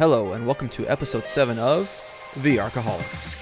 Hello, and welcome to episode 7 of the Arc-Aholics.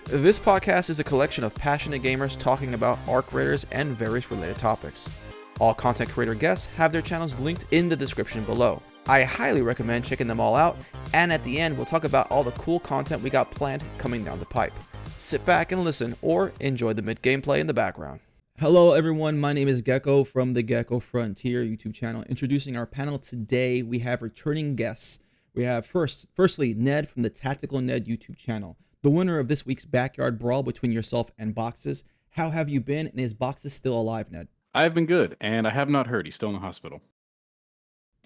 This podcast is a collection of passionate gamers talking about Arc Raiders and various related topics. All content creator guests have their channels linked in the description below. I highly recommend checking them all out, and at the end we'll talk about all the cool content we got planned coming down the pipe. Sit back and listen, or enjoy the mid-gameplay in the background. Hello everyone, my name is Gecko from the Gecko Frontier YouTube channel. Introducing our panel today, we have returning guests. We have firstly Ned from the TacticalNed YouTube channel, the winner of this week's backyard brawl between yourself and Boxes. How have you been, and is Boxes still alive, Ned? I've been good, and I have not heard. He's still in the hospital.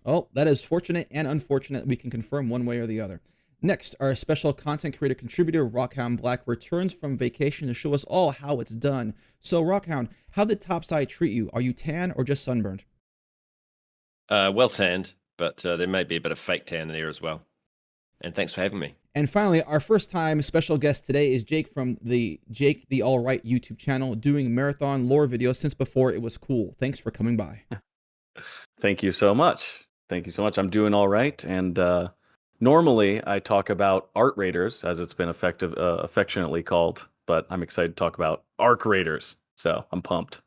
Oh, that is fortunate and unfortunate. We can confirm one way or the other. Next, our special content creator contributor, Rockhoundblack, returns from vacation to show us all how it's done. So, Rockhound, how did Topside treat you? Are you tan or just sunburned? Well tanned, but there may be a bit of fake tan in there as well. And thanks for having me. And finally, our first time special guest today is Jake from the Jake the All Right YouTube channel, doing marathon lore videos since before it was cool. Thanks for coming by. Thank you so much. Thank you so much. I'm doing all right, and normally I talk about Art Raiders, as it's been affectionately called, but I'm excited to talk about Arc Raiders, so I'm pumped.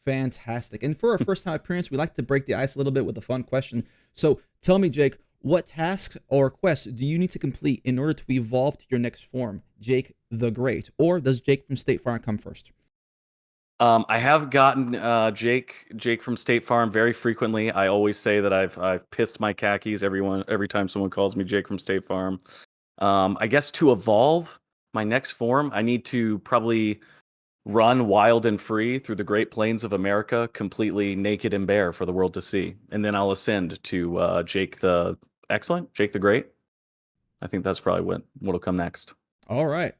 Fantastic. And for our first time appearance, we like to break the ice a little bit with a fun question. So tell me, Jake, what tasks or quests do you need to complete in order to evolve to your next form, Jake the Great? Or does Jake from State Farm come first? I have gotten Jake from State Farm very frequently. I always say that I've pissed my khakis every time someone calls me Jake from State Farm. I guess to evolve my next form, I need to probably run wild and free through the Great Plains of America, completely naked and bare for the world to see, and then I'll ascend to Jake the Excellent, Jake the Great. I think that's probably what'll come next. All right.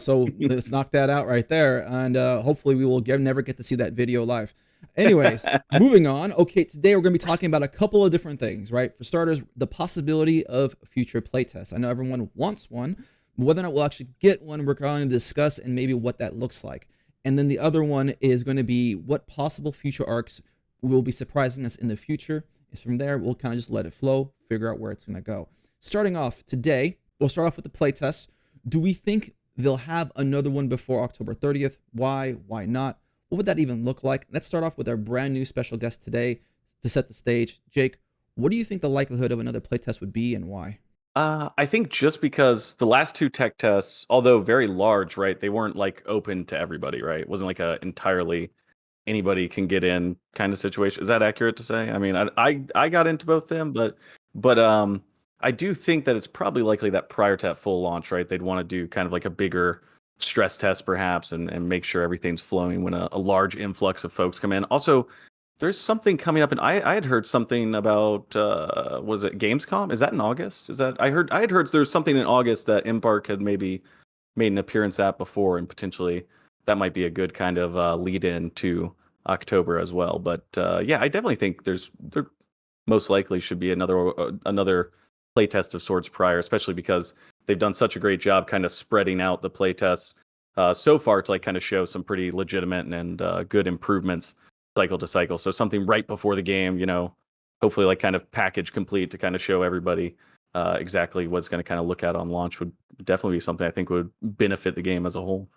So let's knock that out right there. And hopefully we will never get to see that video live. Anyways, moving on. Okay, today we're going to be talking about a couple of different things, right? For starters, the possibility of future playtests. I know everyone wants one, but whether or not we'll actually get one, we're going to discuss and maybe what that looks like. And then the other one is going to be what possible future arcs will be surprising us in the future. Is from there, we'll kind of just let it flow, figure out where it's going to go. Starting off today, we'll start off with the playtest. Do we think they'll have another one before October 30th? Why? Why not? What would that even look like? Let's start off with our brand new special guest today to set the stage. Jake, what do you think the likelihood of another playtest would be, and why? I think just because the last two tech tests, although very large, right, they weren't like open to everybody, right? It wasn't like a entirely anybody can get in kind of situation. Is that accurate to say? I mean, I got into both them, but I do think that it's probably likely that prior to that full launch, right, they'd want to do kind of like a bigger stress test perhaps, and make sure everything's flowing when a large influx of folks come in. Also, there's something coming up, and I had heard something about was it Gamescom? Is that in August? I had heard there's something in August that Embark had maybe made an appearance at before, and potentially that might be a good kind of lead in to October as well. But yeah, I definitely think there most likely should be another playtest of sorts prior, especially because they've done such a great job kind of spreading out the playtests so far to like kind of show some pretty legitimate and good improvements cycle to cycle. So something right before the game, hopefully like kind of package complete to kind of show everybody exactly what's going to kind of look at on launch would definitely be something I think would benefit the game as a whole.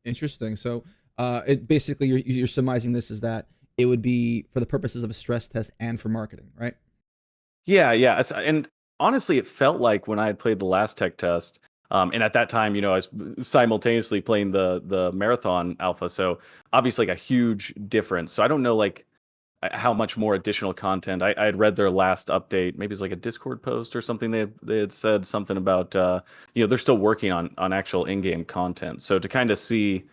Interesting. So it basically you're surmising this is that it would be for the purposes of a stress test and for marketing, right? Yeah. And honestly, it felt like when I had played the last tech test, and at that time, I was simultaneously playing the marathon alpha, so obviously like a huge difference. So I don't know like how much more additional content. I had read their last update, maybe it's like a Discord post or something. They had said something about they're still working on actual in-game content. So to kind of see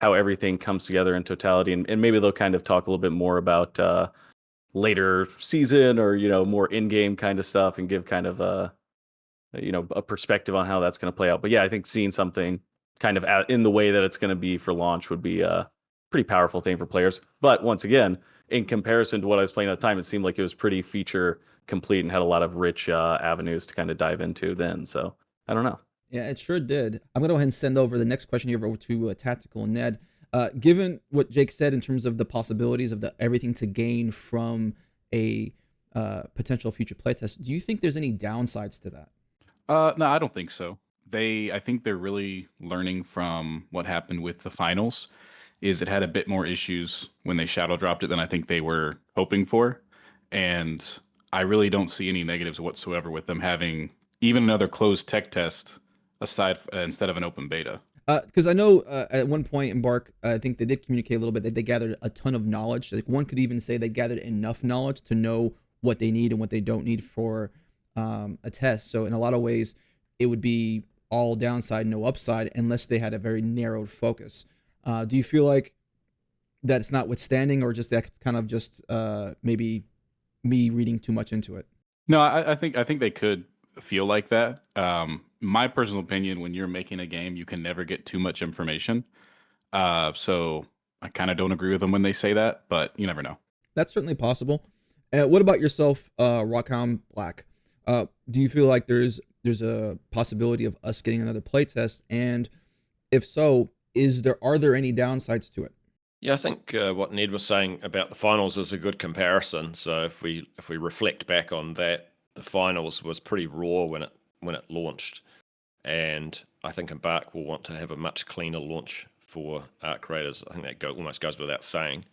how everything comes together in totality, and maybe they'll kind of talk a little bit more about later season or more in-game kind of stuff, and give kind of a perspective on how that's going to play out. But yeah, I think seeing something kind of in the way that it's going to be for launch would be a pretty powerful thing for players. But once again, in comparison to what I was playing at the time, it seemed like it was pretty feature complete and had a lot of rich avenues to kind of dive into then. So I don't know. Yeah, it sure did. I'm gonna go ahead and send over the next question here over to Tactical Ned. Given what Jake said in terms of the possibilities of the everything to gain from a potential future playtest, do you think there's any downsides to that? No, I don't think so. I think they're really learning from what happened with the finals. Is it had a bit more issues when they shadow dropped it than I think they were hoping for, and I really don't see any negatives whatsoever with them having even another closed tech test instead of an open beta. Because I know at one point Embark, I think they did communicate a little bit that they gathered a ton of knowledge. Like one could even say they gathered enough knowledge to know what they need and what they don't need for a test. So in a lot of ways, it would be all downside, no upside, unless they had a very narrowed focus. Do you feel like that's notwithstanding, or just that's kind of just maybe me reading too much into it? No, I think they could feel like that. My personal opinion, when you're making a game, you can never get too much information. So I kind of don't agree with them when they say that, but you never know. That's certainly possible. What about yourself, Rockhoundblack? Do you feel like there's a possibility of us getting another playtest? And if so, are there any downsides to it? Yeah, I think what Ned was saying about the finals is a good comparison. So if we reflect back on that, the finals was pretty raw when it launched, and I think Embark will want to have a much cleaner launch for Arc creators. I think that almost goes without saying.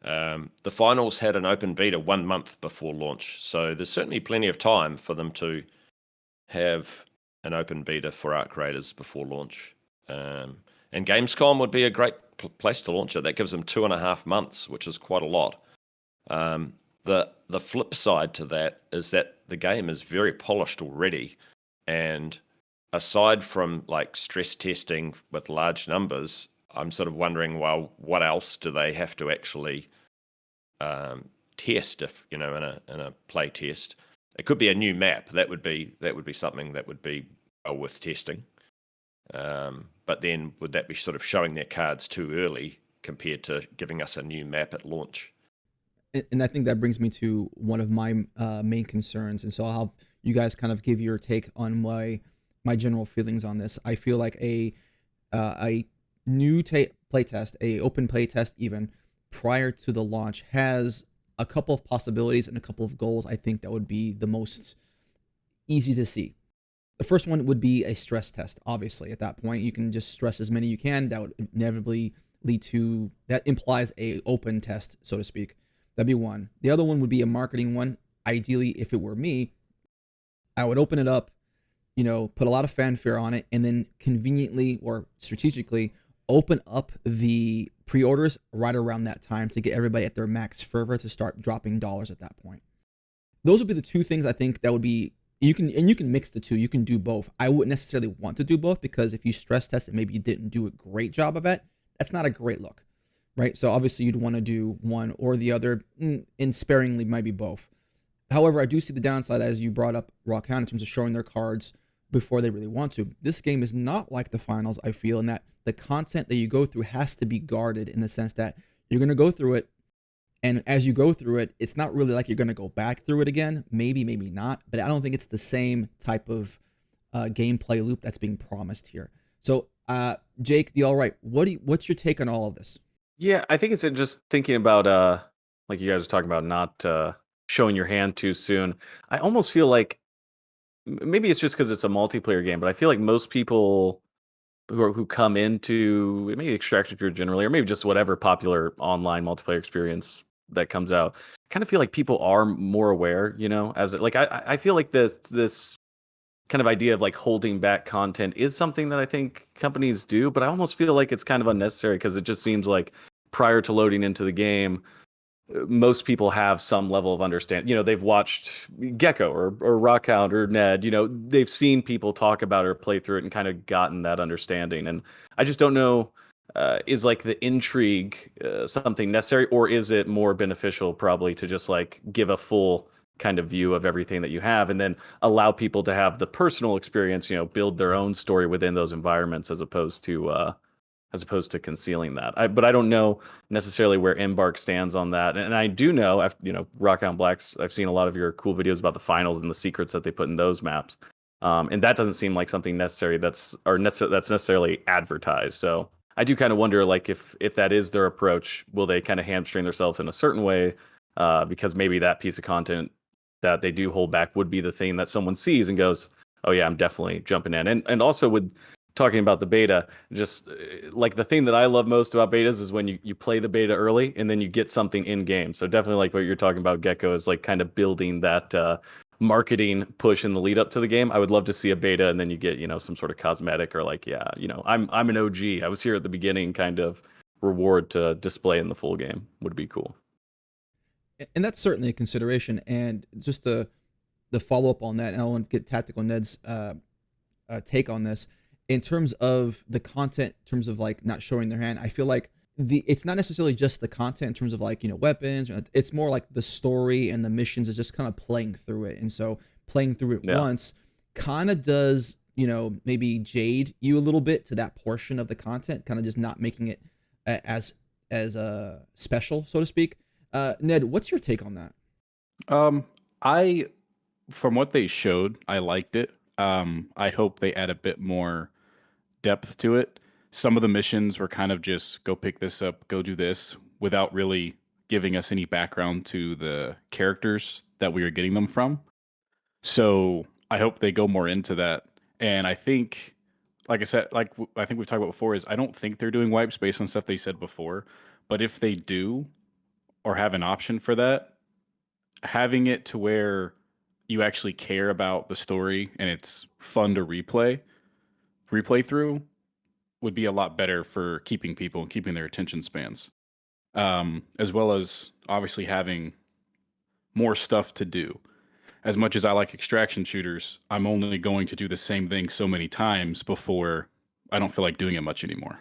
The finals had an open beta 1 month before launch, so there's certainly plenty of time for them to have an open beta for Arc creators before launch. And Gamescom would be a great place to launch it. That gives them 2.5 months, which is quite a lot. The flip side to that is that the game is very polished already, and aside from like stress testing with large numbers, I'm sort of wondering, well, what else do they have to actually test? If in a play test, it could be a new map. That would be something that would be well worth testing. But then would that be sort of showing their cards too early compared to giving us a new map at launch? And I think that brings me to one of my main concerns. And so I'll have you guys kind of give your take on my general feelings on this. I feel like a new playtest, a open playtest even prior to the launch, has a couple of possibilities and a couple of goals I think that would be the most easy to see. The first one would be a stress test. Obviously, at that point, you can just stress as many you can. That would inevitably lead to, that implies a open test, so to speak. That'd be one. The other one would be a marketing one. Ideally, if it were me, I would open it up, put a lot of fanfare on it, and then conveniently or strategically open up the pre-orders right around that time to get everybody at their max fervor to start dropping dollars at that point. Those would be the two things I think that would be. You can mix the two. You can do both. I wouldn't necessarily want to do both, because if you stress test it, maybe you didn't do a great job of it. That's not a great look, right? So obviously you'd want to do one or the other, and sparingly maybe both. However, I do see the downside, as you brought up, Rockhound, in terms of showing their cards before they really want to. This game is not like the finals, I feel, in that the content that you go through has to be guarded, in the sense that you're going to go through it, and as you go through it, it's not really like you're going to go back through it again. Maybe not. But I don't think it's the same type of gameplay loop that's being promised here. So, Jake, the All Right, what's your take on all of this? Yeah, I think it's just thinking about like you guys were talking about, not showing your hand too soon. I almost feel like maybe it's just because it's a multiplayer game, but I feel like most people who come into maybe Extraction generally, or maybe just whatever popular online multiplayer experience that comes out, kind of feel like people are more aware, as it, like I feel like this kind of idea of like holding back content is something that I think companies do, but I almost feel like it's kind of unnecessary, because it just seems like prior to loading into the game, most people have some level of understanding. They've watched Gecko or Rockhound or Ned. They've seen people talk about it or play through it and kind of gotten that understanding. And I just don't know, is like the intrigue something necessary, or is it more beneficial probably to just like give a full kind of view of everything that you have, and then allow people to have the personal experience, build their own story within those environments, as opposed to concealing that. But I don't know necessarily where Embark stands on that. And I do know, Rockhoundblacks, I've seen a lot of your cool videos about the finals and the secrets that they put in those maps. And that doesn't seem like something necessary that's necessarily advertised. So I do kind of wonder, like, if that is their approach, will they kind of hamstring themselves in a certain way, because maybe that piece of content that they do hold back would be the thing that someone sees and goes, oh yeah, I'm definitely jumping in. And also with talking about the beta, just like the thing that I love most about betas is when you play the beta early and then you get something in game. So definitely like what you're talking about, Gecko, is like kind of building that marketing push in the lead up to the game. I would love to see a beta and then you get, some sort of cosmetic or like, yeah, I'm an OG. I was here at the beginning kind of reward to display in the full game would be cool. And that's certainly a consideration. And just the follow up on that, and I want to get TacticalNed's take on this in terms of the content, in terms of like not showing their hand. I feel like it's not necessarily just the content in terms of like weapons. It's more like the story and the missions is just kind of playing through it. And so playing through it once kind of does maybe jade you a little bit to that portion of the content, kind of just not making it as special, so to speak. Ned, what's your take on that? I From what they showed, I liked it. I hope they add a bit more depth to it. Some of the missions were kind of just go pick this up, go do this, without really giving us any background to the characters that we were getting them from. So I hope they go more into that. And I think, like I said, I think we've talked about before, is I don't think they're doing wipes based on stuff they said before. But if they do, or have an option for that, having it to where you actually care about the story and it's fun to replay through would be a lot better for keeping people and keeping their attention spans. As well as obviously having more stuff to do. As much as I like extraction shooters, I'm only going to do the same thing so many times before I don't feel like doing it much anymore.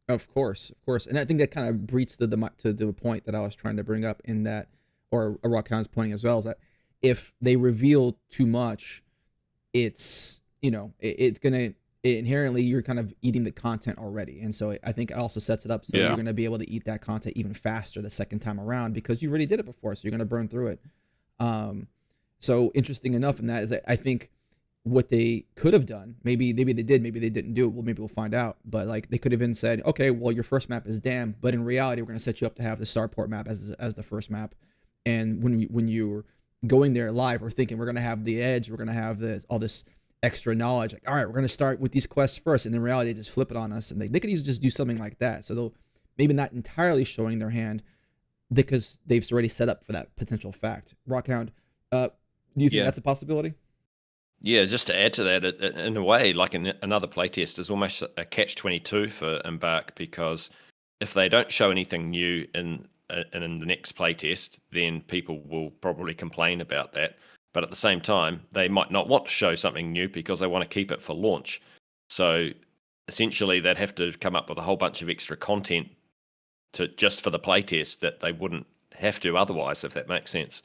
Of course, and I think that kind of breeds to the point that I was trying to bring up in that, or Rockhound's pointing as well, is that if they reveal too much, it's it's gonna inherently you're kind of eating the content already, and so I think it also sets it up so you're gonna be able to eat that content even faster the second time around because you already did it before, so you're gonna burn through it. So interesting enough in that is that I think what they could have done, maybe they did, maybe they didn't do it. Well, maybe we'll find out. But like they could have even said, okay, well your first map is Dam, but in reality we're going to set you up to have the Starport map as the first map. And when you're going there live, we're thinking we're going to have the edge, we're going to have all this extra knowledge. Like, all right, we're going to start with these quests first, and in reality they just flip it on us. And they could easily just do something like that. So they'll maybe not entirely showing their hand because they've already set up for that potential fact. Rockhound, do you think that's a possibility? Yeah, just to add to that, in a way, like another playtest is almost a catch-22 for Embark, because if they don't show anything new in the next playtest, then people will probably complain about that. But at the same time, they might not want to show something new because they want to keep it for launch. So essentially, they'd have to come up with a whole bunch of extra content just for the playtest that they wouldn't have to otherwise, if that makes sense.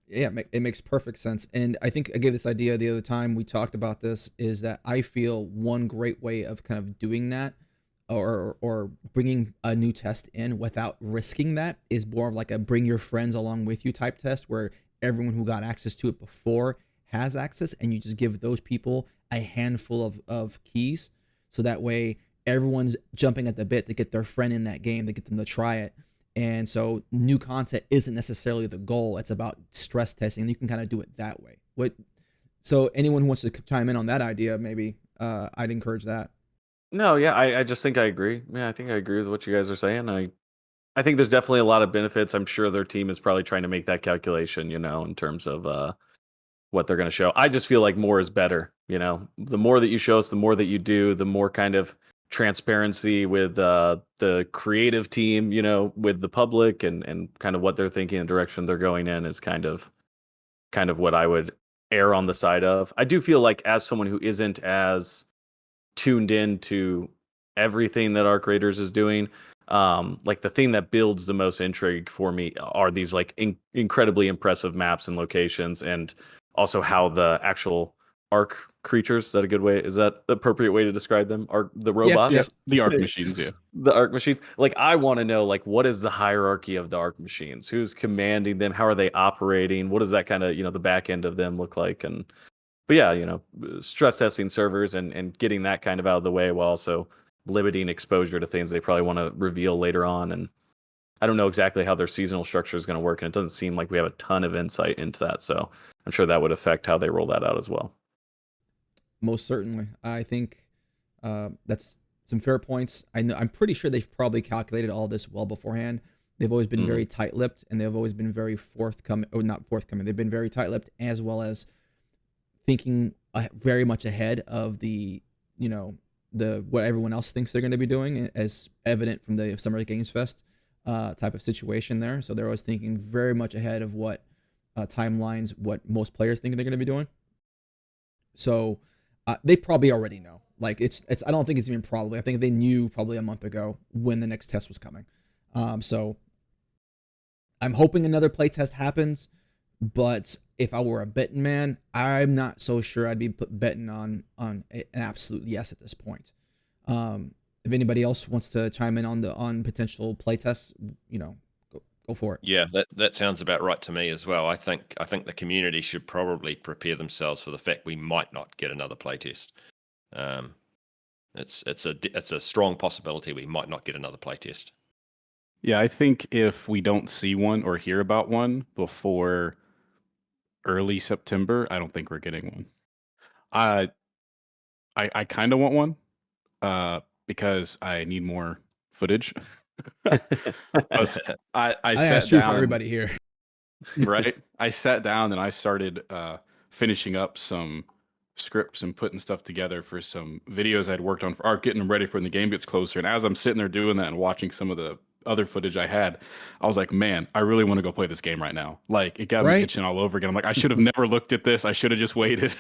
Yeah, it makes perfect sense. And I think I gave this idea the other time we talked about this, is that I feel one great way of kind of doing that or bringing a new test in without risking that is more of like a bring your friends along with you type test, where everyone who got access to it before has access, and you just give those people a handful of keys. So that way everyone's jumping at the bit to get their friend in that game, to get them to try it. And so new content isn't necessarily the goal. It's about stress testing, and you can kind of do it that way. So anyone who wants to chime in on that idea, maybe I'd encourage that. No, yeah, I just think I agree. Yeah, I think I agree with what you guys are saying. I think there's definitely a lot of benefits. I'm sure their team is probably trying to make that calculation, in terms of what they're going to show. I just feel like more is better. The more that you show us, the more that you do, the more kind of transparency with the creative team, with the public and kind of what they're thinking and direction they're going in is kind of what I would err on the side of. I do feel like, as someone who isn't as tuned in to everything that Arc Raiders is doing, like the thing that builds the most intrigue for me are these like incredibly impressive maps and locations, and also how the actual Arc creatures, is that a good way? Is that the appropriate way to describe them? Are the robots? Yeah, the Arc machines, yeah. The Arc machines. Like, I want to know, like, what is the hierarchy of the Arc machines? Who's commanding them? How are they operating? What does that kind of, the back end of them look like? And But yeah, stress testing servers and getting that kind of out of the way while also limiting exposure to things they probably want to reveal later on. And I don't know exactly how their seasonal structure is going to work, and it doesn't seem like we have a ton of insight into that. So I'm sure that would affect how they roll that out as well. Most certainly. I think that's some fair points. I'm pretty sure they've probably calculated all this well beforehand. They've always been very tight-lipped, and they've always been very forthcoming, or not forthcoming. They've been very tight-lipped, as well as thinking very much ahead of the what everyone else thinks they're going to be doing, as evident from the Summer Games Fest type of situation there. So they're always thinking very much ahead of what timelines, what most players think they're going to be doing. So they probably already know. Like it's I don't think it's even probably. I think they knew probably a month ago when the next test was coming. So I'm hoping another playtest happens, but if I were a betting man, I'm not so sure I'd be betting on an absolute yes at this point. If anybody else wants to chime in on potential playtests, go for it. Yeah, that sounds about right to me as well. I think the community should probably prepare themselves for the fact we might not get another playtest. It's a strong possibility we might not get another playtest. Yeah, I think if we don't see one or hear about one before early September, I don't think we're getting one. I kind of want one because I need more footage. I sat asked you for down, everybody here. right? I sat down and I started finishing up some scripts and putting stuff together for some videos I'd worked on for Arc, getting them ready for when the game gets closer. And as I'm sitting there doing that and watching some of the other footage I had, I was like, man, I really want to go play this game right now. Like, it got me Right? itching all over again. I'm like, I should have never looked at this. I should have just waited.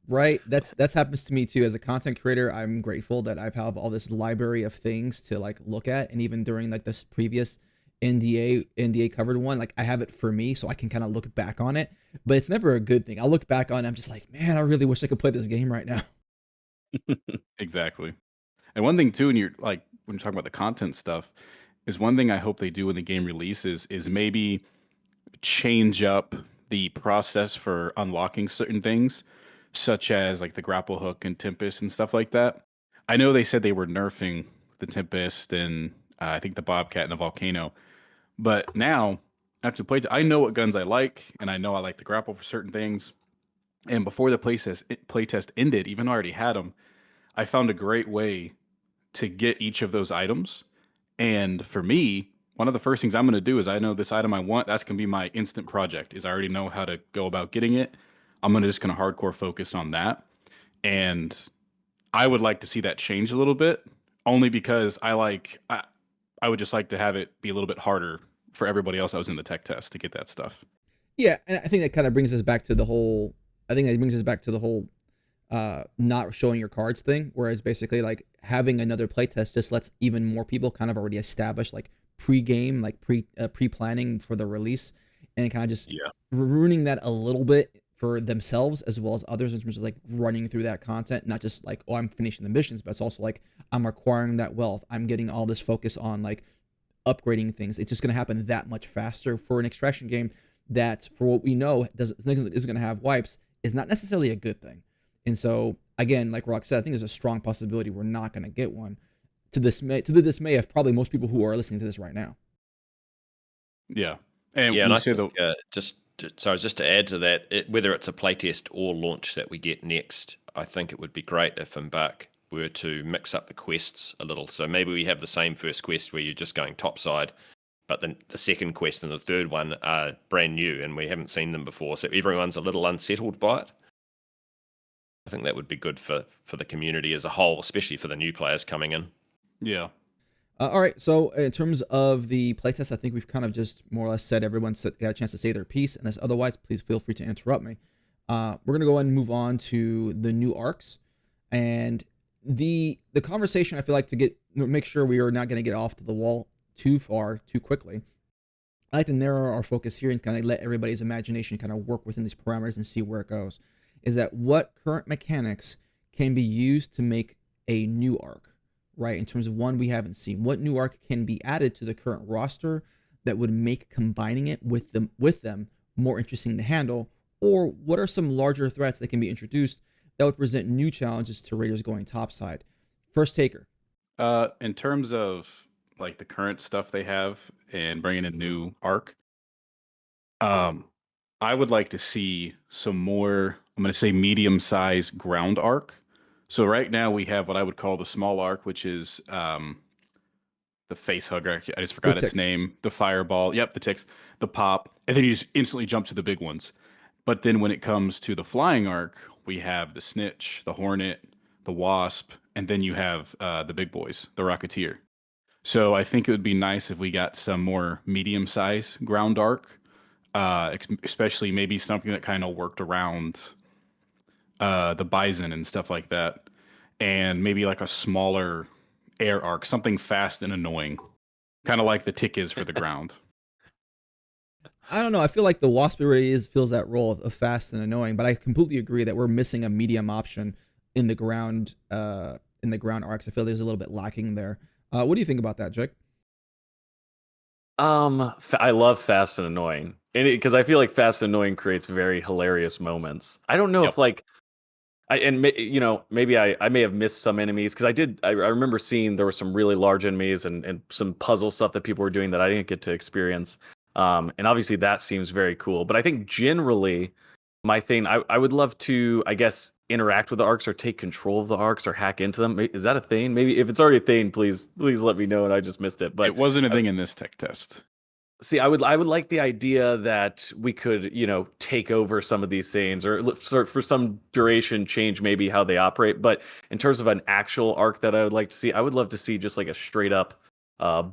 Right. That's happens to me too. As a content creator, I'm grateful that I have all this library of things to like look at, and even during like this previous NDA covered one, like I have it for me so I can kind of look back on it. But it's never a good thing. I look back on it, I'm just like, man, I really wish I could play this game right now. Exactly. And one thing too, when you're talking about the content stuff, is one thing I hope they do when the game releases is maybe change up the process for unlocking certain things, such as like the grapple hook and Tempest and stuff like that. I know they said they were nerfing the Tempest and I think the Bobcat and the Volcano, but now after I know what guns I like, and I know I like the grapple for certain things. And before the playtest ended, even though I already had them, I found a great way to get each of those items. And for me, one of the first things I'm going to do is I know this item I want. That's going to be my instant project. Is I already know how to go about getting it. I'm just going to hardcore focus on that. And I would like to see that change a little bit, only because I would just like to have it be a little bit harder for everybody else that was in the tech test to get that stuff. Yeah, and I think that kind of brings us back to the whole. I think that brings us back to the whole not showing your cards thing. Whereas basically, like having another playtest just lets even more people kind of already establish like pre-game, like pre-planning for the release, and kind of just ruining that a little bit for themselves as well as others in terms of like running through that content. Not just like, oh, I'm finishing the missions, but it's also like I'm acquiring that wealth. I'm getting all this focus on like upgrading things. It's just going to happen that much faster for an extraction game that, for what we know, isn't going to have wipes, is not necessarily a good thing. And so, again, like Rock said, I think there's a strong possibility we're not going to get one, to the dismay of probably most people who are listening to this right now. Yeah. And I think, just to add to that, whether it's a playtest or launch that we get next, I think it would be great if Embark were to mix up the quests a little. So maybe we have the same first quest where you're just going topside, but then the second quest and the third one are brand new and we haven't seen them before. So everyone's a little unsettled by it. I think that would be good for the community as a whole, especially for the new players coming in. Yeah. All right. So in terms of the playtest, I think we've kind of just more or less said everyone's got a chance to say their piece. Unless otherwise, please feel free to interrupt me. We're going to go ahead and move on to the new arcs. And the conversation, I feel like, to make sure we are not going to get off to the wall too far, too quickly. I like to narrow our focus here and kind of let everybody's imagination kind of work within these parameters and see where it goes. Is that what current mechanics can be used to make a new arc, right? In terms of one we haven't seen, what new arc can be added to the current roster that would make combining it with them more interesting to handle, or what are some larger threats that can be introduced that would present new challenges to raiders going topside? First taker. In terms of like the current stuff they have and bringing a new arc, um, I would like to see some more. I'm going to say medium-sized ground arc. So right now we have what I would call the small arc, which is the face hugger. I just The forgot its ticks. name. The fireball. Yep, the ticks. The pop, and then you just instantly jump to the big ones. But then when it comes to the flying arc, we have the snitch, the hornet, the wasp, and then you have the big boys, the rocketeer. So I think it would be nice if we got some more medium-sized ground arc, especially maybe something that kind of worked around the bison and stuff like that, and maybe like a smaller air arc, something fast and annoying, kind of like the tick is for the ground. I don't know. I feel like the wasp already fills that role of fast and annoying, but I completely agree that we're missing a medium option in the ground arcs. I feel there's a little bit lacking there. What do you think about that, Jake? I love fast and annoying, and because I feel like fast and annoying creates very hilarious moments. I don't know Yep. if like maybe I may have missed some enemies because I remember seeing there were some really large enemies and some puzzle stuff that people were doing that I didn't get to experience. And obviously that seems very cool. But I think generally my thing, I would love to, I guess, interact with the arcs or take control of the arcs or hack into them. Is that a thing? Maybe if it's already a thing, please let me know and I just missed it. But It wasn't a thing in this tech test. see, I would like the idea that we could, take over some of these things or for some duration change maybe how they operate. But in terms of an actual arc that I would like to see, I would love to see just like a straight up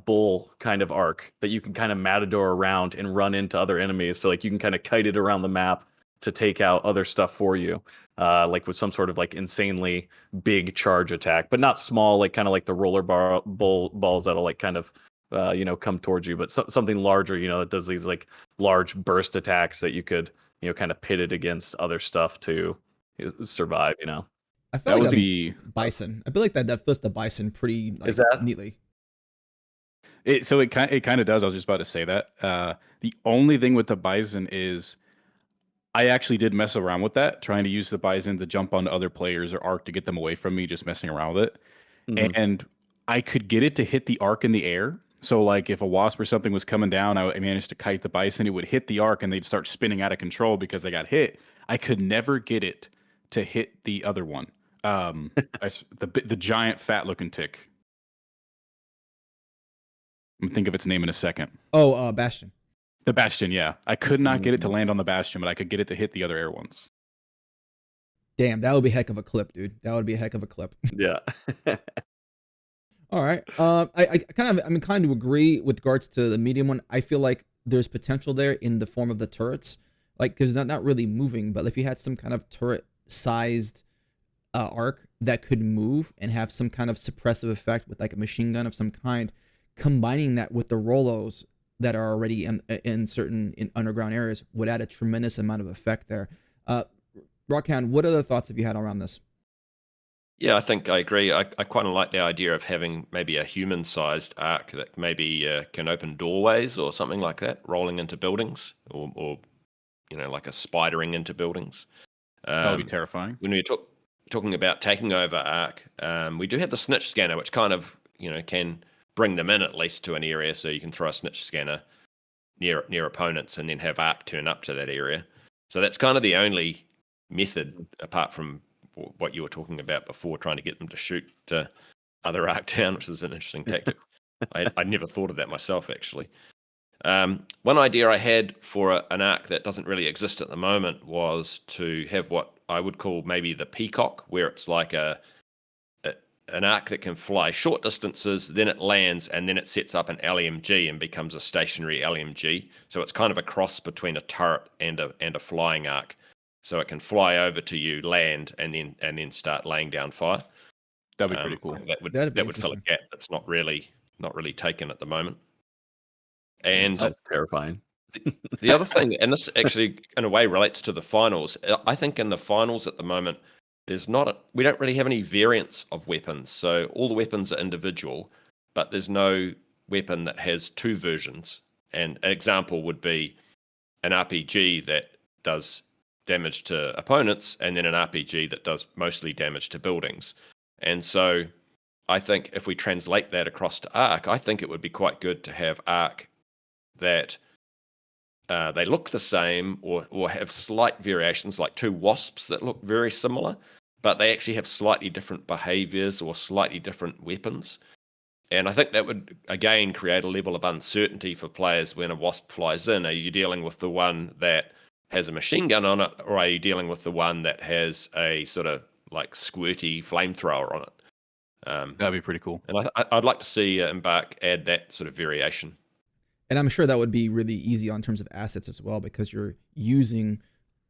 bull kind of arc that you can kind of matador around and run into other enemies. So like you can kind of kite it around the map to take out other stuff for you. Like with some sort of like insanely big charge attack, but not small, like kind of like the balls that'll like kind of come towards you, but something larger, that does these like large burst attacks that you could, kind of pit it against other stuff to survive. I feel That like would a be bison. I feel like that fits the bison pretty Is like that? neatly. it. So it kind of does. I was just about to say that. The only thing with the bison is I actually did mess around with that, trying to use the bison to jump onto other players or arc to get them away from me, just messing around with it. Mhm. And I could get it to hit the arc in the air. So like if a wasp or something was coming down, I managed to kite the bison, it would hit the arc and they'd start spinning out of control because they got hit. I could never get it to hit the other one. The giant fat looking tick. I'm gonna think of its name in a second. Oh, Bastion. The Bastion, yeah. I could not get it to Mhm. land on the Bastion, but I could get it to hit the other air ones. Damn, that would be a heck of a clip, dude. That would be a heck of a clip. Yeah. All right. I'm kind of agree with regards to the medium one. I feel like there's potential there in the form of the turrets, like because not really moving, but if you had some kind of turret sized arc that could move and have some kind of suppressive effect with like a machine gun of some kind, combining that with the Rolos that are already in certain underground areas would add a tremendous amount of effect there. Rockhound, what other thoughts have you had around this? Yeah, I think I agree. I quite like the idea of having maybe a human-sized arc that maybe can open doorways or something like that, rolling into buildings, or like a spidering into buildings. That would be terrifying. When we're talking about taking over arc, we do have the snitch scanner, which kind of can bring them in at least to an area, so you can throw a snitch scanner near opponents and then have arc turn up to that area. So that's kind of the only method apart from what you were talking about before, trying to get them to shoot other arc down, which is an interesting tactic. I never thought of that myself, actually. One idea I had for an arc that doesn't really exist at the moment was to have what I would call maybe the peacock, where it's like an arc that can fly short distances, then it lands, and then it sets up an LMG and becomes a stationary LMG. So it's kind of a cross between a turret and a flying arc. So it can fly over to you, land, and then start laying down fire. That'd be pretty cool. That'd be That would fill a interesting. gap that's not really taken at the moment. And Sounds terrifying. the other thing, and this actually in a way relates to the finals. I think in the finals at the moment, we don't really have any variants of weapons. So all the weapons are individual, but there's no weapon that has two versions. And an example would be an RPG that does damage to opponents, and then an RPG that does mostly damage to buildings. And so I think if we translate that across to Arc, I think it would be quite good to have Arc that they look the same or have slight variations, like two wasps that look very similar, but they actually have slightly different behaviors or slightly different weapons. And I think that would, again, create a level of uncertainty for players when a wasp flies in. Are you dealing with the one that has a machine gun on it, or are you dealing with the one that has a sort of like squirty flamethrower on it? That'd be pretty cool. And I'd like to see Embark add that sort of variation. And I'm sure that would be really easy in terms of assets as well, because you're using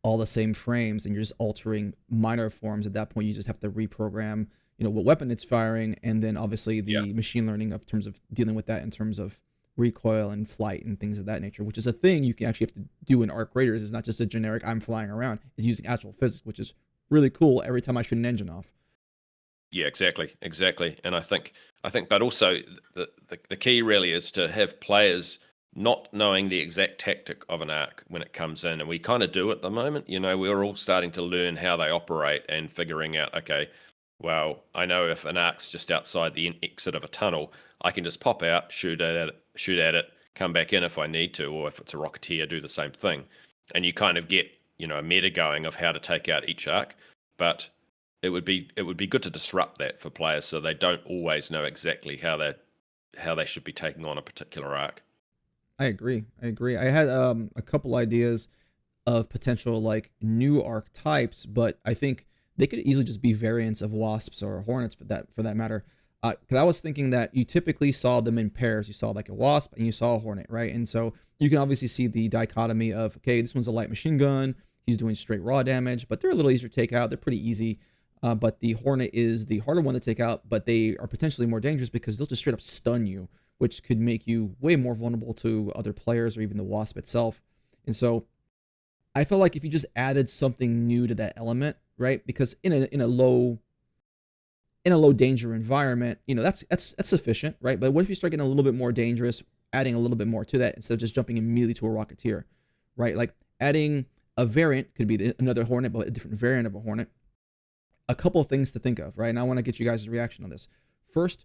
all the same frames and you're just altering minor forms. At that point, you just have to reprogram, what weapon it's firing, and then obviously the machine learning of terms of dealing with that in terms of recoil and flight and things of that nature, which is a thing you can actually have to do in Arc Raiders. It's not just a generic I'm flying around. It's using actual physics, which is really cool every time I shoot an engine off. Yeah, exactly. And I think, but also the key really is to have players not knowing the exact tactic of an arc when it comes in, and we kind of do at the moment. We're all starting to learn how they operate and figuring out, okay, well, I know if an arc's just outside the exit of a tunnel, I can just pop out, shoot at it, come back in if I need to, or if it's a Rocketeer, do the same thing. And you kind of get, a meta going of how to take out each arc. But it would be good to disrupt that for players so they don't always know exactly how they should be taking on a particular arc. I agree. I had a couple ideas of potential like new arc types, but I think they could easily just be variants of wasps or hornets for that matter. Because I was thinking that you typically saw them in pairs. You saw like a wasp and you saw a hornet, right? And so you can obviously see the dichotomy of, okay, this one's a light machine gun. He's doing straight raw damage, but they're a little easier to take out. They're pretty easy. But the hornet is the harder one to take out, but they are potentially more dangerous because they'll just straight up stun you, which could make you way more vulnerable to other players or even the wasp itself. And so I feel like if you just added something new to that element, right? Because in a low danger environment, that's sufficient, right? But what if you start getting a little bit more dangerous, adding a little bit more to that instead of just jumping immediately to a Rocketeer, right? Like adding a variant, could be another hornet, but a different variant of a hornet. A couple of things to think of, right? And I want to get you guys' reaction on this. First,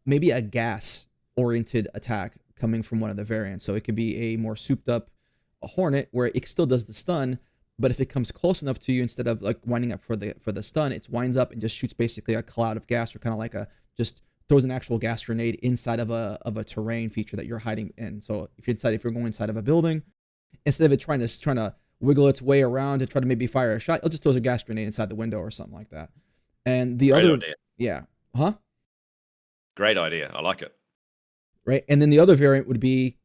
maybe a gas-oriented attack coming from one of the variants. So it could be a more souped-up hornet where it still does the stun, but if it comes close enough to you, instead of like winding up for the stun, it winds up and just shoots basically a cloud of gas, or kind of like just throws an actual gas grenade inside of a terrain feature that you're hiding in. So if you're going inside of a building, instead of it trying to wiggle its way around to try to maybe fire a shot, it just throws a gas grenade inside the window or something like that. And the Great other idea. Yeah. Huh? Great idea. I like it. Right. And then the other variant would be,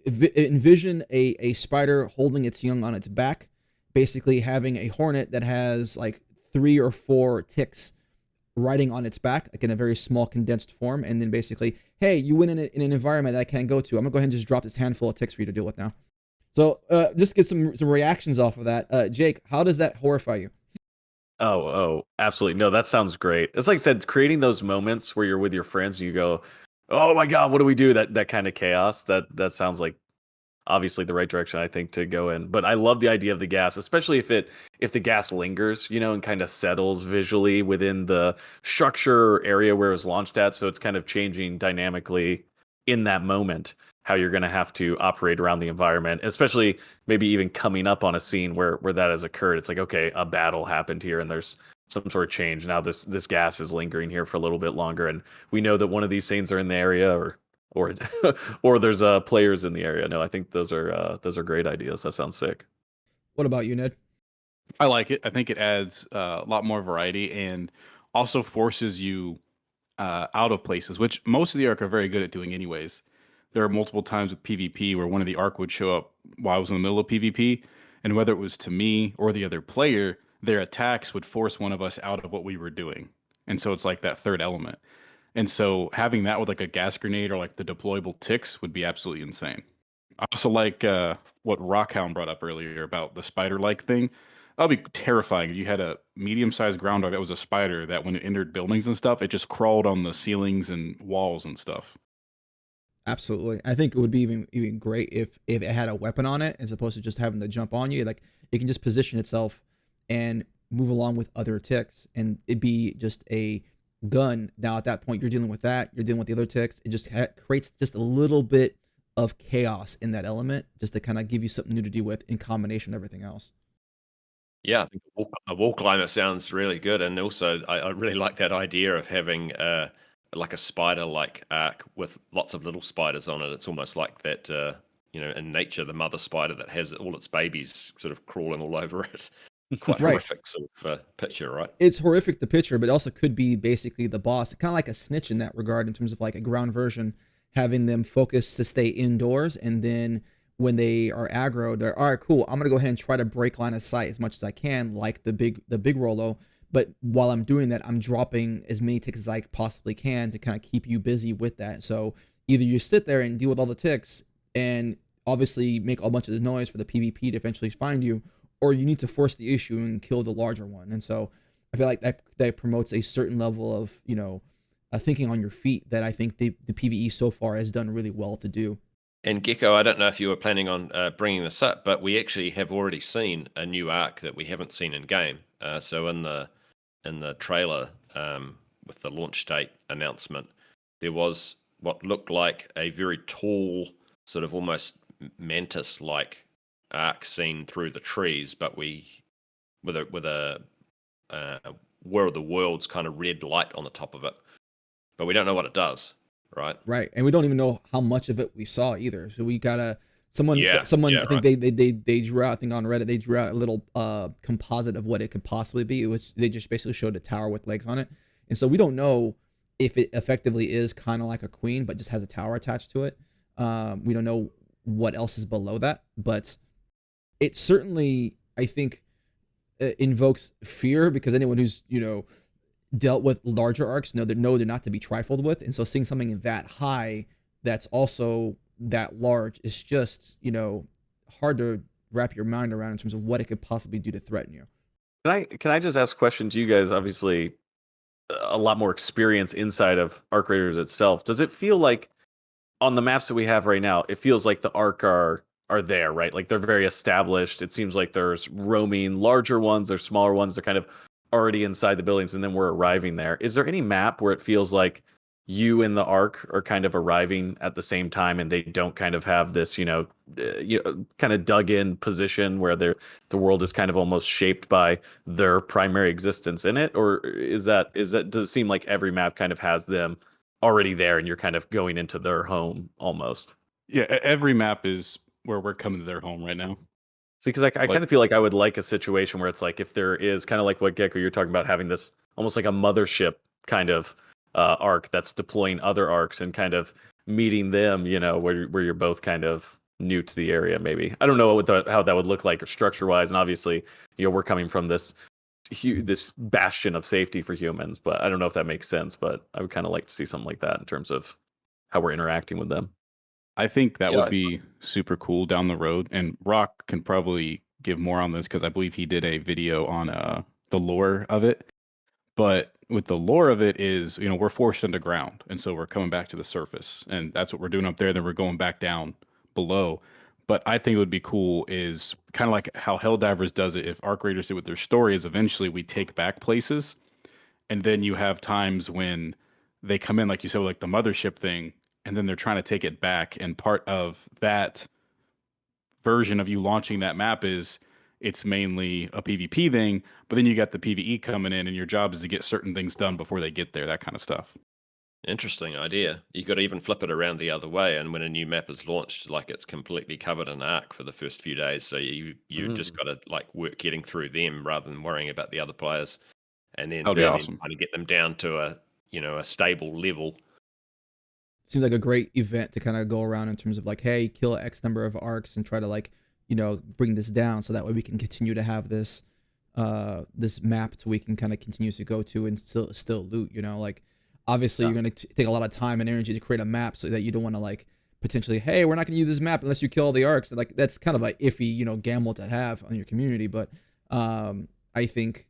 envision a spider holding its young on its back, basically having a hornet that has like 3 or 4 ticks riding on its back, like in a very small condensed form. And then basically, hey, you went in an environment that I can't go to. I'm gonna go ahead and just drop this handful of ticks for you to deal with now. So just get some reactions off of that. Jake, how does that horrify you? Oh, absolutely. No, that sounds great. It's like I said, creating those moments where you're with your friends and you go, oh my God, what do we do? That kind of chaos. That sounds like obviously the right direction, I think, to go in. But I love the idea of the gas, especially if the gas lingers, and kind of settles visually within the structure or area where it was launched at. So it's kind of changing dynamically in that moment how you're going to have to operate around the environment, especially maybe even coming up on a scene where that has occurred. It's like, okay, a battle happened here and there's some sort of change. Now this gas is lingering here for a little bit longer, and we know that one of these things are in the area, or or there's players in the area. No, I think those are great ideas. That sounds sick. What about you, Ned? I like it. I think it adds a lot more variety and also forces you out of places, which most of the arc are very good at doing anyways. There are multiple times with PvP where one of the arc would show up while I was in the middle of PvP, and whether it was to me or the other player, their attacks would force one of us out of what we were doing. And so it's like that third element. And so having that with like a gas grenade or like the deployable ticks would be absolutely insane. I also like what Rockhound brought up earlier about the spider-like thing. That would be terrifying if you had a medium-sized ground dog that was a spider that when it entered buildings and stuff, it just crawled on the ceilings and walls and stuff. Absolutely. I think it would be even great if it had a weapon on it as opposed to just having to jump on you. Like it can just position itself and move along with other ticks, and it'd be just a gun. Now at that point, you're dealing with that. You're dealing with the other ticks. It just creates just a little bit of chaos in that element, just to kind of give you something new to deal with in combination with everything else. Yeah, I think a wall climber sounds really good, and also I really like that idea of having like a spider-like arc with lots of little spiders on it. It's almost like that, in nature, the mother spider that has all its babies sort of crawling all over it. Quite Right. horrific sort of picture, right? It's horrific, the picture, but it also could be basically the boss, kind of like a snitch in that regard, in terms of like a ground version, having them focus to stay indoors, and then when they are aggro, they're all right, cool. I'm gonna go ahead and try to break line of sight as much as I can, like the big Rolo. But while I'm doing that, I'm dropping as many ticks as I possibly can to kind of keep you busy with that. So either you sit there and deal with all the ticks, and obviously make a bunch of noise for the PvP to eventually find you, or you need to force the issue and kill the larger one. And so I feel like that promotes a certain level of, thinking on your feet that I think the PvE so far has done really well to do. And Gecko, I don't know if you were planning on bringing this up, but we actually have already seen a new arc that we haven't seen in game. So in the trailer with the launch date announcement, there was what looked like a very tall, sort of almost mantis-like arc seen through the trees, but with a War of the Worlds kind of red light on the top of it. But we don't know what it does. Right. Right. And we don't even know how much of it we saw either. So we gotta someone Yeah, I think right. they drew out, I think on Reddit, they drew out a little composite of what it could possibly be. They just basically showed a tower with legs on it. And so we don't know if it effectively is kind of like a queen, but just has a tower attached to it. We don't know what else is below that, but it certainly, I think, invokes fear, because anyone who's, dealt with larger arcs know they're not to be trifled with. And so seeing something that high that's also that large is just, hard to wrap your mind around in terms of what it could possibly do to threaten you. Can I just ask a question to you guys? Obviously, a lot more experience inside of Arc Raiders itself. Does it feel like on the maps that we have right now, it feels like the Arc are there, right? Like they're very established. It seems like there's roaming larger ones, there's smaller ones. They're kind of already inside the buildings, and then we're arriving there. Is there any map where it feels like you and the Arc are kind of arriving at the same time, and they don't kind of have this, kind of dug in position where the world is kind of almost shaped by their primary existence in it? Or does it seem like every map kind of has them already there, and you're kind of going into their home almost? Yeah, every map is where we're coming to their home right now. See, because I kind of feel like I would like a situation where it's like, if there is kind of like what Gecko you're talking about, having this almost like a mothership kind of arc that's deploying other arcs and kind of meeting them, where you're both kind of new to the area. Maybe I don't know how that would look like or structure wise. And obviously, we're coming from this bastion of safety for humans, but I don't know if that makes sense. But I would kind of like to see something like that in terms of how we're interacting with them. I think that Yeah, would be super cool down the road. And Rock can probably give more on this because I believe he did a video on the lore of it. But with the lore of it is, we're forced underground. And so we're coming back to the surface. And that's what we're doing up there. Then we're going back down below. But I think it would be cool is kind of like how Helldivers does it. If Arc Raiders did with their story is eventually we take back places. And then you have times when they come in, like you said, like the mothership thing, and then they're trying to take it back. And part of that version of you launching that map is it's mainly a PvP thing, but then you got the PvE coming in, and your job is to get certain things done before they get there, that kind of stuff. interesting idea. You could even flip it around the other way, and when a new map is launched, like it's completely covered in arc for the first few days. So you just got to like work getting through them rather than worrying about the other players, and then That'd be awesome. kind of get them down to a stable level. Seems like a great event to kind of go around in terms of like, hey, kill X number of arcs and try to like, bring this down, so that way we can continue to have this this map to we can kind of continuously go to and still loot. Like obviously you're gonna take a lot of time and energy to create a map, so that you don't want to like potentially, hey, we're not gonna use this map unless you kill all the arcs. And like that's kind of like iffy, gamble to have on your community. But I think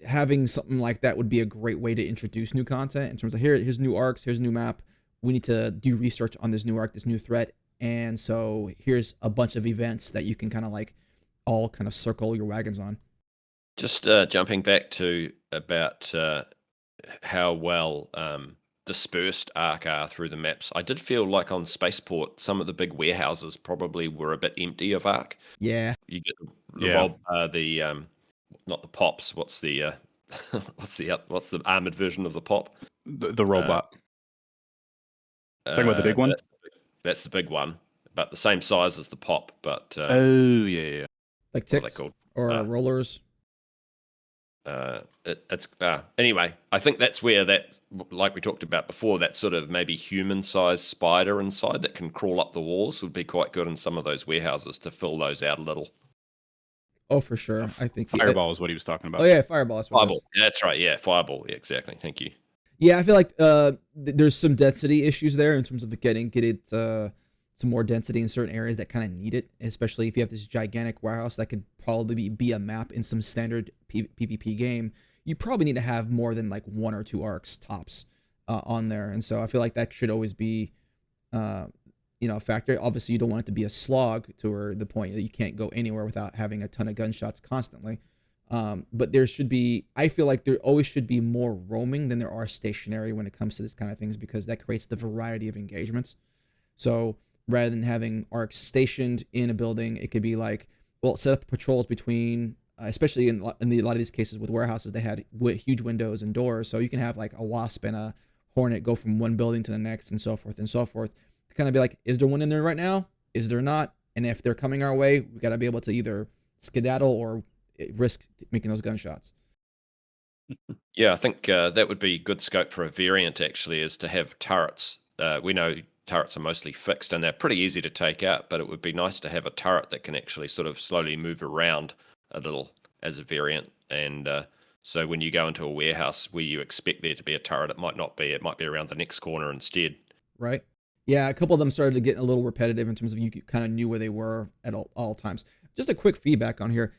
having something like that would be a great way to introduce new content in terms of here's new arcs, here's a new map. We need to do research on this new arc, this new threat. And so here's a bunch of events that you can kind of like all kind of circle your wagons on. Just jumping back to about how well dispersed Arc are through the maps. I did feel like on Spaceport, some of the big warehouses probably were a bit empty of Arc. Yeah. You get Yeah. not the pops. What's the what's the armored version of the pop? The robot. Talking about the big one? That's the big one, but the same size as the pop. But Oh yeah. Like what are they ticks called? or rollers. Anyway, I think that's where that, like we talked about before, that sort of maybe human-sized spider inside that can crawl up the walls would be quite good in some of those warehouses to fill those out a little. Oh, for sure. I think Fireball is what he was talking about. Oh yeah, fireball. That's what Fireball. Yeah, that's right. Yeah, fireball. Yeah, exactly. Thank you. Yeah, I feel like there's some density issues there in terms of getting some more density in certain areas that kind of need it, especially if you have this gigantic warehouse that could probably be a map in some standard PvP game. You probably need to have more than like 1 or 2 arcs tops on there, and so I feel like that should always be a factor. Obviously, you don't want it to be a slog to where the point that you can't go anywhere without having a ton of gunshots constantly. But there should be, I feel like there always should be more roaming than there are stationary when it comes to this kind of things, because that creates the variety of engagements. So rather than having arcs stationed in a building, it could be like, well, set up patrols between, especially in a lot of these cases with warehouses, they had huge windows and doors. So you can have like a wasp and a hornet go from one building to the next and so forth and so forth. To kind of be like, is there one in there right now? Is there not? And if they're coming our way, we got to be able to either skedaddle or risk making those gunshots. Yeah, I think that would be good scope for a variant, actually, is to have turrets. We know turrets are mostly fixed and they're pretty easy to take out, but it would be nice to have a turret that can actually sort of slowly move around a little as a variant. And so when you go into a warehouse where you expect there to be a turret, it might not be. It might be around the next corner instead. Right. Yeah, a couple of them started to get a little repetitive in terms of you kind of knew where they were at all times. Just a quick feedback on here.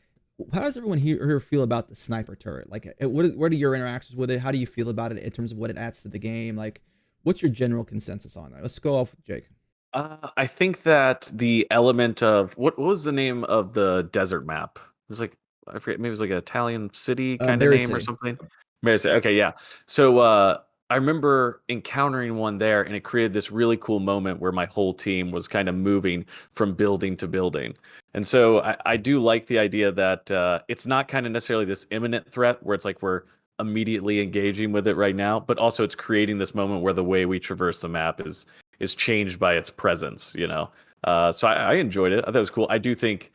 How does everyone here feel about the sniper turret? Like, what are your interactions with it? How do you feel about it in terms of what it adds to the game? Like, what's your general consensus on that? Let's go off with Jake. I think that the element of what was the name of the desert map? It was like, I forget, maybe it was like an Italian city kind of Berry name or City. something. Berry City. Okay, yeah. So I remember encountering one there, and it created this really cool moment where my whole team was kind of moving from building to building. And so I do like the idea that it's not kind of necessarily this imminent threat where it's like we're immediately engaging with it right now, but also it's creating this moment where the way we traverse the map is changed by its presence, you know. So I enjoyed it. I thought it was cool. I do think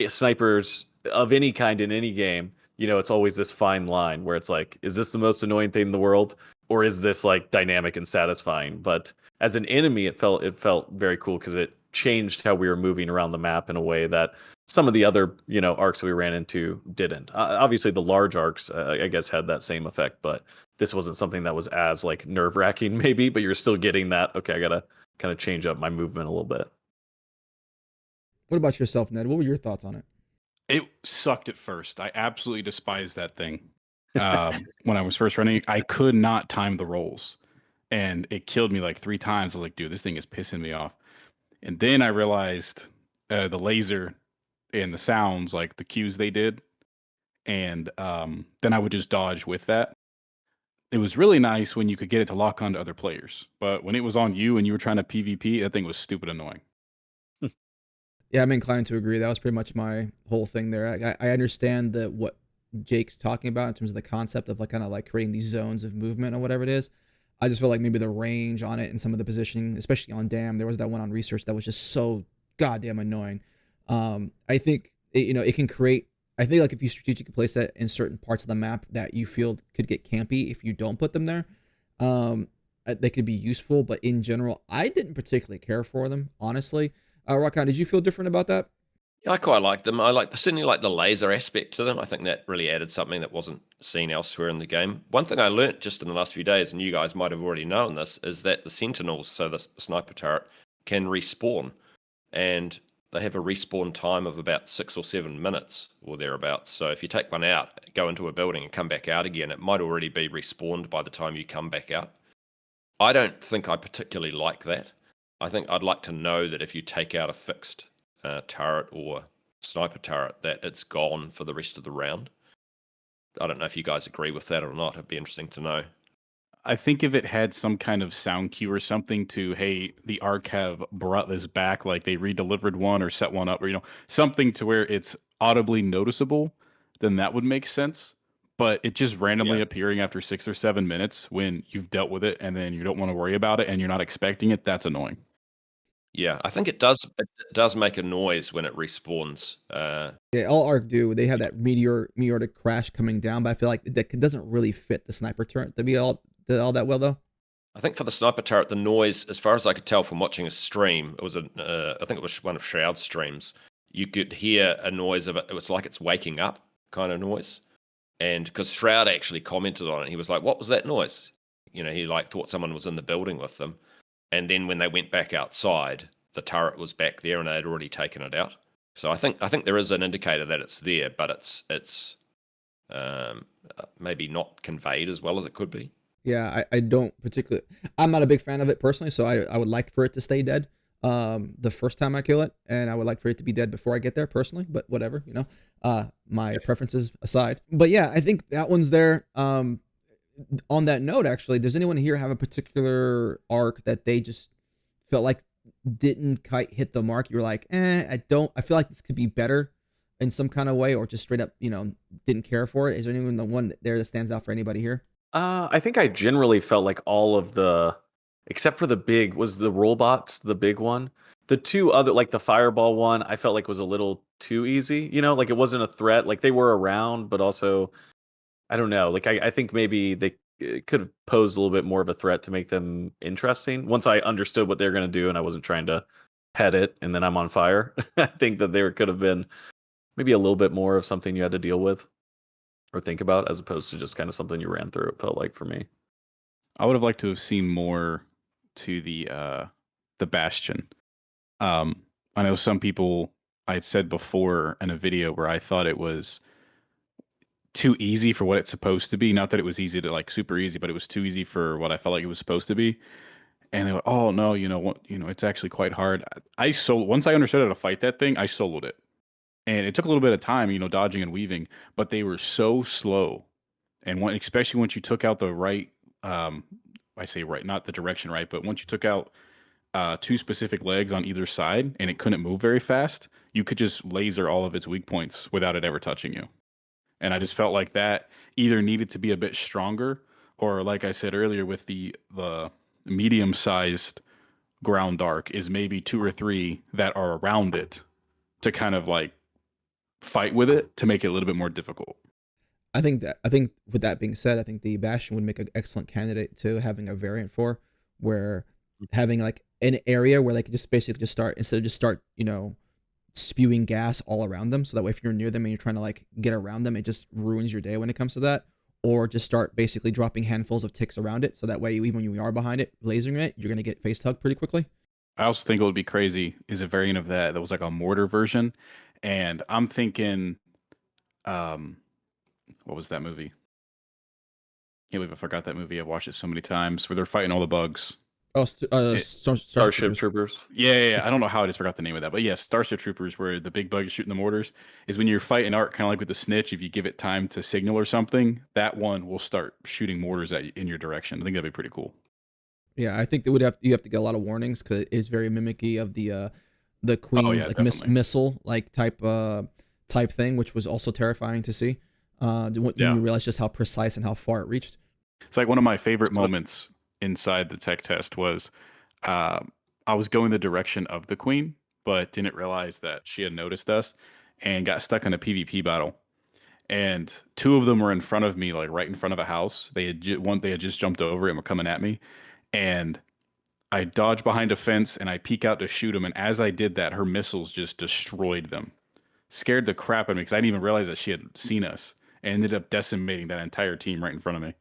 snipers of any kind in any game, you know, it's always this fine line where it's like, is this the most annoying thing in the world, or is this like dynamic and satisfying? But as an enemy, it felt very cool because it changed how we were moving around the map in a way that some of the other, you know, arcs we ran into didn't. Obviously, the large arcs, I guess, had that same effect, but this wasn't something that was as like nerve wracking, maybe. But you're still getting that. Okay, I gotta kind of change up my movement a little bit. What about yourself, Ned? What were your thoughts on it? It sucked at first. I absolutely despised that thing. When I was first running, I could not time the rolls, and it killed me like 3 times. I was like, dude, this thing is pissing me off. And then I realized the laser and the sounds, like the cues they did, and then I would just dodge with that. It was really nice when you could get it to lock on to other players, but when it was on you and you were trying to PvP, that thing was stupid annoying. Yeah, I'm inclined to agree. That was pretty much my whole thing there. I understand that what Jake's talking about in terms of the concept of like kind of like creating these zones of movement or whatever it is. I just feel like maybe the range on it and some of the positioning, especially on Dam, there was that one on research that was just so goddamn annoying. I think it can create. I think like if you strategically place that in certain parts of the map that you feel could get campy if you don't put them there, they could be useful. But in general, I didn't particularly care for them, honestly. Rockhound, did you feel different about that? Yeah, I quite like them. Certainly like the laser aspect to them. I think that really added something that wasn't seen elsewhere in the game. One thing I learnt just in the last few days, and you guys might have already known this, is that the Sentinels, so the sniper turret, can respawn. And they have a respawn time of about 6 or 7 minutes or thereabouts. So if you take one out, go into a building and come back out again, it might already be respawned by the time you come back out. I don't think I particularly like that. I think I'd like to know that if you take out a fixed turret or sniper turret that it's gone for the rest of the round. I don't know if you guys agree with that or not. It'd be interesting to know. I think if it had some kind of sound cue or something to, hey, the Arc have brought this back, like they redelivered one or set one up, or something to where it's audibly noticeable, then that would make sense. But it just randomly Yeah. appearing after 6 or 7 minutes when you've dealt with it and then you don't want to worry about it and you're not expecting it, that's annoying. Yeah, I think it does make a noise when it respawns. Yeah, all Arc do, they have that meteoric crash coming down, but I feel like that doesn't really fit the sniper turret to be all that well though. I think for the sniper turret, the noise, as far as I could tell from watching a stream, it was I think it was one of Shroud's streams. You could hear a noise of it. It was like it's waking up kind of noise. And because Shroud actually commented on it, he was like, "What was that noise?" He like thought someone was in the building with them. And then when they went back outside, the turret was back there and they had already taken it out. So I think there is an indicator that it's there, but it's maybe not conveyed as well as it could be. Yeah, I don't particularly. I'm not a big fan of it personally, so I would like for it to stay dead the first time I kill it, and I would like for it to be dead before I get there personally. But whatever, my preferences aside. But yeah, I think that one's there. On that note, actually, does anyone here have a particular arc that they just felt like didn't quite hit the mark? You were like, I feel like this could be better in some kind of way, or just straight up, didn't care for it. Is there anyone the one there that stands out for anybody here? I think I generally felt like all of the, except for was the robots, the big one. The two other, like the fireball one, I felt like was a little too easy. Like it wasn't a threat. Like they were around, but also, I don't know. Like I think maybe they could have posed a little bit more of a threat to make them interesting. Once I understood what they're going to do, and I wasn't trying to pet it, and then I'm on fire. I think that there could have been maybe a little bit more of something you had to deal with or think about, as opposed to just kind of something you ran through. It felt like for me. I would have liked to have seen more to the Bastion. I know some people, I had said before in a video where I thought it was too easy for what it's supposed to be. Not that it was easy to like super easy, but it was too easy for what I felt like it was supposed to be. And they were, oh no, it's actually quite hard. Once I understood how to fight that thing, I soloed it. And it took a little bit of time, dodging and weaving, but they were so slow. And especially once you took out the right, I say right, not the direction right, but once you took out two specific legs on either side and it couldn't move very fast, you could just laser all of its weak points without it ever touching you. And I just felt like that either needed to be a bit stronger, or like I said earlier, with the medium-sized ground dark is maybe 2 or 3 that are around it to kind of like fight with it to make it a little bit more difficult. I think with that being said, I think the Bastion would make an excellent candidate to having a variant for, where having like an area where they could just basically just start, instead of just start, spewing gas all around them. So that way, if you're near them and you're trying to like get around them, it just ruins your day when it comes to that. Or just start basically dropping handfuls of ticks around it. So that way, even when you are behind it, lasering it, you're going to get face tugged pretty quickly. I also think it would be crazy is a variant of that was like a mortar version. And I'm thinking, what was that movie? Can't believe I forgot that movie. I've watched it so many times where they're fighting all the bugs. Oh, Starship Troopers. Yeah. I don't know how I just forgot the name of that. But yeah, Starship Troopers, where the big bug is shooting the mortars, is when you're fighting Arc, kind of like with the snitch. If you give it time to signal or something, that one will start shooting mortars in your direction. I think that'd be pretty cool. Yeah, I think you have to get a lot of warnings because it is very mimicky of the Queen's missile like type thing, which was also terrifying to see. When you realize just how precise and how far it reached. It's like one of my favorite moments inside the tech test was I was going the direction of the Queen, but didn't realize that she had noticed us and got stuck in a PvP battle. And 2 of them were in front of me, like right in front of a house. They had just jumped over it and were coming at me. And I dodged behind a fence and I peek out to shoot them. And as I did that, her missiles just destroyed them. Scared the crap out of me because I didn't even realize that she had seen us and ended up decimating that entire team right in front of me.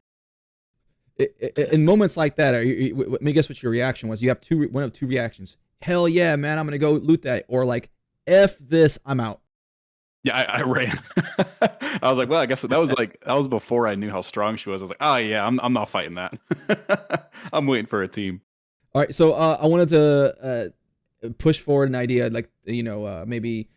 In moments like that, let me guess what your reaction was. You have one of 2 reactions. Hell yeah, man, I'm going to go loot that. Or like, F this, I'm out. Yeah, I ran. I was like, well, I guess that was before I knew how strong she was. I was like, oh yeah, I'm not fighting that. I'm waiting for a team. All right, so I wanted to push forward an idea, like maybe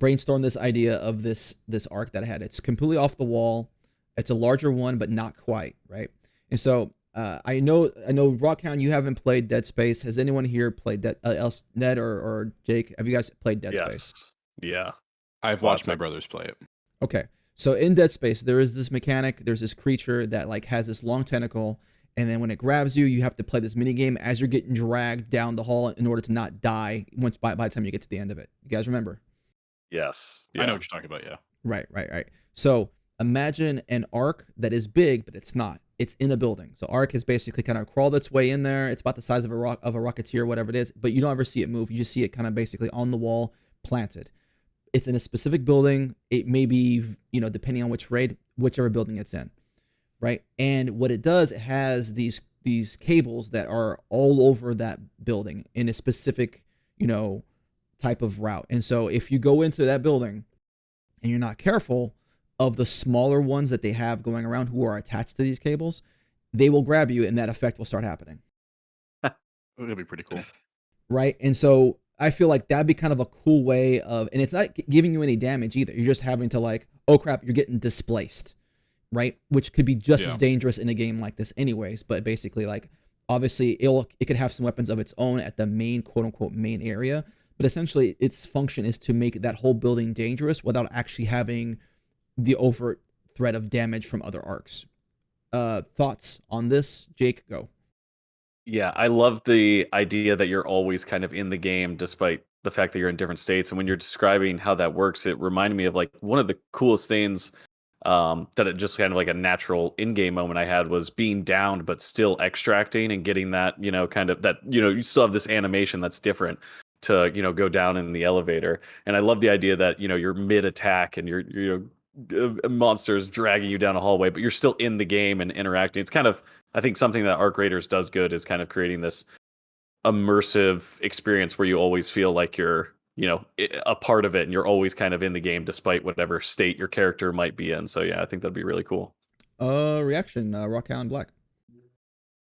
brainstormed this idea of this arc that I had. It's completely off the wall. It's a larger one, but not quite, right? And so I know Rockhound, you haven't played Dead Space. Has anyone here played else, Ned or Jake? Have you guys played Dead Space? Yes. Yeah. I've watched my brothers play it. Okay. So in Dead Space, there is this mechanic, there's this creature that like has this long tentacle, and then when it grabs you, you have to play this mini game as you're getting dragged down the hall in order to not die once by the time you get to the end of it. You guys remember? Yes. I know what you're talking about, yeah. Right. So imagine an arc that is big, but it's not. It's in a building. So arc has basically kind of crawled its way in there. It's about the size of a Rocketeer, whatever it is, but you don't ever see it move. You just see it kind of basically on the wall, planted. It's in a specific building. It may be, depending on which raid, whichever building it's in, right? And what it does, it has these cables that are all over that building in a specific, type of route. And so if you go into that building and you're not careful of the smaller ones that they have going around who are attached to these cables, they will grab you and that effect will start happening. It'll be pretty cool. Right? And so I feel like that'd be kind of a cool way of, and it's not giving you any damage either. You're just having to like, oh crap, you're getting displaced, right? Which could be just as dangerous in a game like this anyways. But basically like, obviously it could have some weapons of its own at the main, quote unquote, main area. But essentially its function is to make that whole building dangerous without actually having the overt threat of damage from other arcs. Thoughts on this? Jake, go. Yeah, I love the idea that you're always kind of in the game despite the fact that you're in different states. And when you're describing how that works, it reminded me of like one of the coolest things that it just kind of like a natural in-game moment I had was being downed but still extracting and getting that, kind of that, you still have this animation that's different to, go down in the elevator. And I love the idea that, you're mid-attack and you're monsters dragging you down a hallway, but you're still in the game and interacting. It's kind of, I think, something that Arc Raiders does good is kind of creating this immersive experience where you always feel like you're, a part of it and you're always kind of in the game despite whatever state your character might be in. So yeah, I think that'd be really cool. Reaction, Rockhoundblack.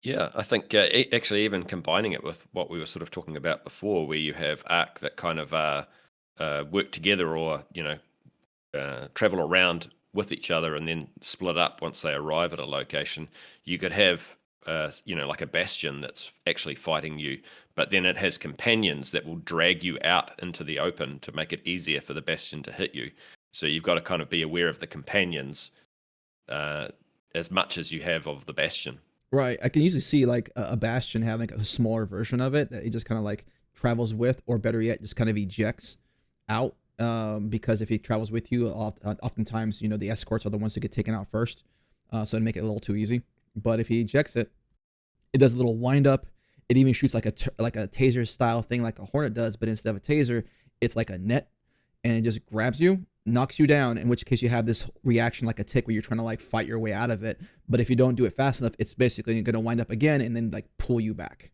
Yeah, I think actually even combining it with what we were sort of talking about before, where you have Arc that kind of work together or, travel around with each other and then split up once they arrive at a location. You could have, like a bastion that's actually fighting you, but then it has companions that will drag you out into the open to make it easier for the bastion to hit you. So you've got to kind of be aware of the companions as much as you have of the bastion. Right. I can usually see like a bastion having a smaller version of it that it just kind of like travels with, or better yet, just kind of ejects out. Because if he travels with you, oftentimes, the escorts are the ones who get taken out first. So to make it a little too easy. But if he ejects it, it does a little wind up. It even shoots like a taser style thing like a Hornet does, but instead of a taser, it's like a net, and it just grabs you, knocks you down, in which case you have this reaction like a tick where you're trying to like fight your way out of it. But if you don't do it fast enough, it's basically going to wind up again and then like pull you back.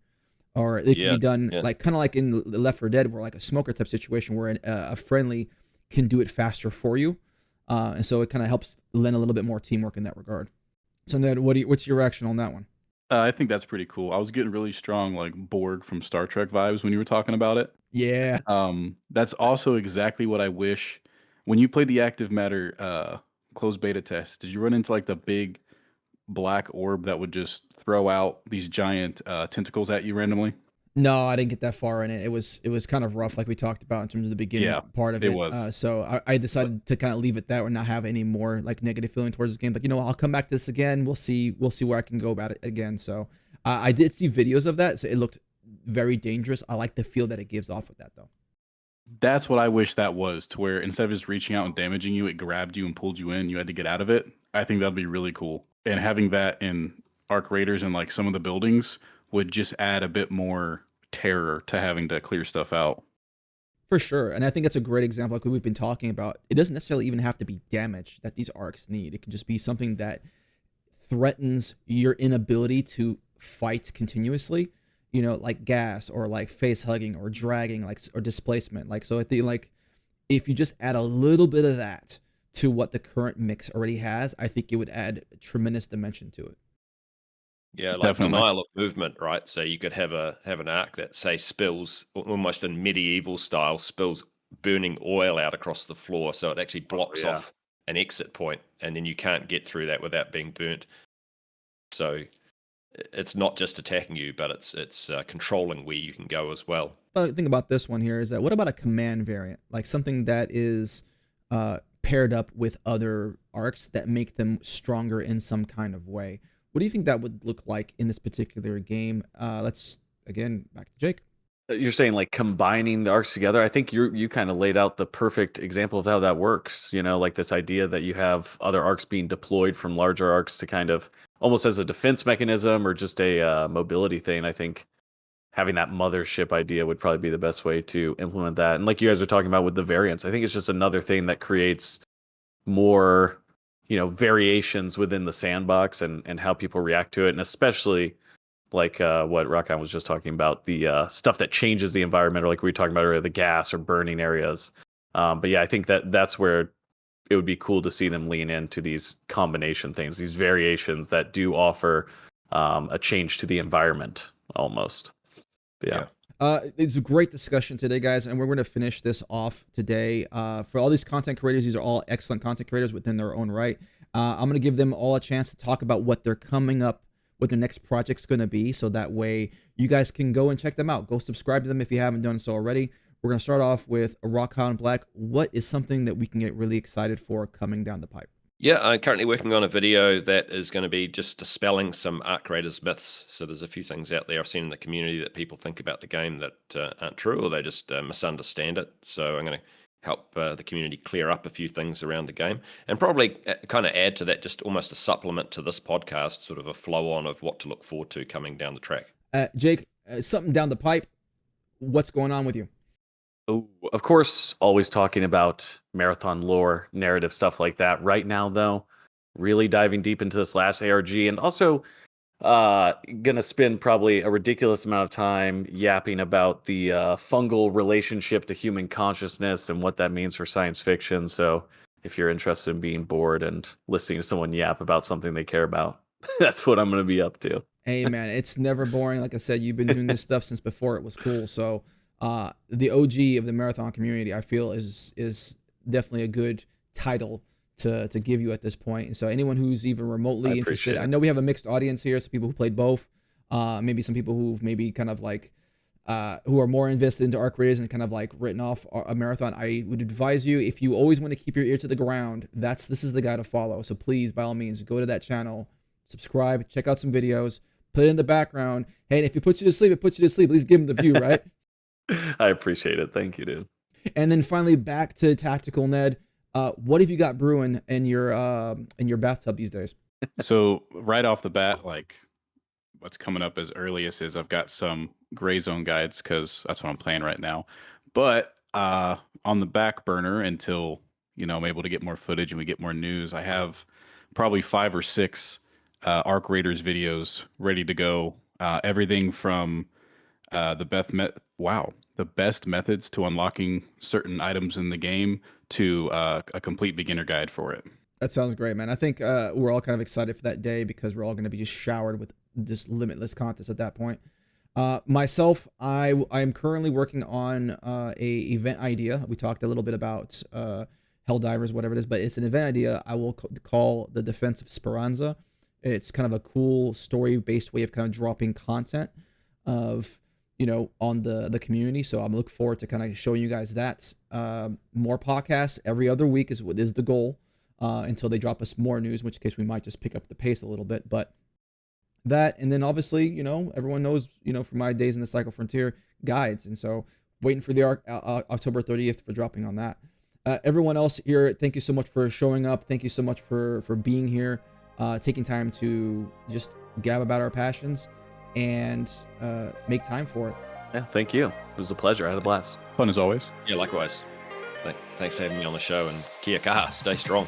Or it can be done like kind of like in Left 4 Dead, where like a smoker type situation where a friendly can do it faster for you. And so it kind of helps lend a little bit more teamwork in that regard. So Ned, what's your reaction on that one? I think that's pretty cool. I was getting really strong like Borg from Star Trek vibes when you were talking about it. Yeah. That's also exactly what I wish. When you played the Active Matter closed beta test, did you run into like the big black orb that would just throw out these giant tentacles at you randomly? No, I didn't get that far in it. It was kind of rough, like we talked about in terms of the beginning part of it. It was. So I decided to kind of leave it there and not have any more like negative feeling towards this game. But I'll come back to this again. We'll see where I can go about it again. So I did see videos of that, so it looked very dangerous. I like the feel that it gives off with that though. That's what I wish that was, to where instead of just reaching out and damaging you, it grabbed you and pulled you in. You had to get out of it. I think that'd be really cool. And having that in Arc Raiders and like some of the buildings would just add a bit more terror to having to clear stuff out. For sure. And I think that's a great example, like we've been talking about. It doesn't necessarily even have to be damage that these arcs need. It can just be something that threatens your inability to fight continuously, like gas or like face hugging or dragging, like, or displacement. Like, so I think like if you just add a little bit of that to what the current mix already has, I think it would add a tremendous dimension to it. Yeah, like Definitely. denial of movement, right? So you could have an arc that say spills almost in medieval style, spills burning oil out across the floor, so it actually blocks yeah. off an exit point, and then you can't get through that without being burnt. So it's not just attacking you, but it's controlling where you can go as well. The thing about this one here is that what about a command variant, like something that is paired up with other arcs that make them stronger in some kind of way? What do you think that would look like in this particular game? Let's again back to Jake. You're saying like combining the arcs together. I think you kind of laid out the perfect example of how that works. You know, like this idea that you have other arcs being deployed from larger arcs to kind of almost as a defense mechanism or just a mobility thing. I think having that mothership idea would probably be the best way to implement that. And like you guys are talking about with the variants, I think it's just another thing that creates more, variations within the sandbox and how people react to it, and especially like what Rockhound was just talking about, the stuff that changes the environment, or like we were talking about earlier, the gas or burning areas. But yeah, I think that's where it would be cool to see them lean into these combination things, these variations that do offer a change to the environment almost. But yeah. It's a great discussion today, guys, and we're going to finish this off today. For all these content creators, these are all excellent content creators within their own right. I'm going to give them all a chance to talk about what they're coming up, what their next project's going to be, so that way you guys can go and check them out. Go subscribe to them if you haven't done so already. We're going to start off with Rockhoundblack. What is something that we can get really excited for coming down the pipe? Yeah, I'm currently working on a video that is going to be just dispelling some Arc Raiders myths. So there's a few things out there I've seen in the community that people think about the game that aren't true, or they just misunderstand it. So I'm going to help the community clear up a few things around the game, and probably kind of add to that, just almost a supplement to this podcast, sort of a flow on of what to look forward to coming down the track. Jake, something down the pipe. What's going on with you? Oh, of course, always talking about marathon lore, narrative, stuff like that. Right now, though, really diving deep into this last ARG, and also gonna spend probably a ridiculous amount of time yapping about the fungal relationship to human consciousness and what that means for science fiction. So if you're interested in being bored and listening to someone yap about something they care about, that's what I'm gonna be up to. Hey, man, it's never boring. Like I said, you've been doing this stuff since before it was cool. So the OG of the marathon community, I feel, is definitely a good title to give you at this point. And so anyone who's even remotely interested, I know we have a mixed audience here, some people who played both, maybe some people who've maybe kind of like who are more invested into Arc Raiders and kind of like written off a marathon. I would advise you, if you always want to keep your ear to the ground, this is the guy to follow. So please, by all means, go to that channel, subscribe, check out some videos, put it in the background. Hey, and if it puts you to sleep, it puts you to sleep. At least give him the view, right? I appreciate it. Thank you, dude. And then finally, back to TacticalNed. What have you got brewing in your bathtub these days? So right off the bat, like what's coming up as earliest is I've got some gray zone guides because that's what I'm playing right now. But on the back burner until I'm able to get more footage and we get more news, I have probably 5 or 6 Arc Raiders videos ready to go. Everything from the best methods to unlocking certain items in the game to a complete beginner guide for it. That sounds great, man. I think we're all kind of excited for that day because we're all going to be just showered with just limitless content at that point. Myself, I am currently working on a event idea. We talked a little bit about Helldivers, whatever it is, but it's an event idea I will call the Defense of Speranza. It's kind of a cool story-based way of kind of dropping content of on the community. So I'm looking forward to kind of showing you guys that. More podcasts every other week is the goal until they drop us more news, in which case we might just pick up the pace a little bit. But that, and then obviously, everyone knows, from my days in the Cycle Frontier, guides. And so waiting for the October 30th for dropping on that. Everyone else here, thank you so much for showing up. Thank you so much for being here, taking time to just gab about our passions and make time for it. Yeah, thank you. It was a pleasure. I had a blast. Fun as always. Yeah, likewise. Thanks for having me on the show, and kia kaha, stay strong.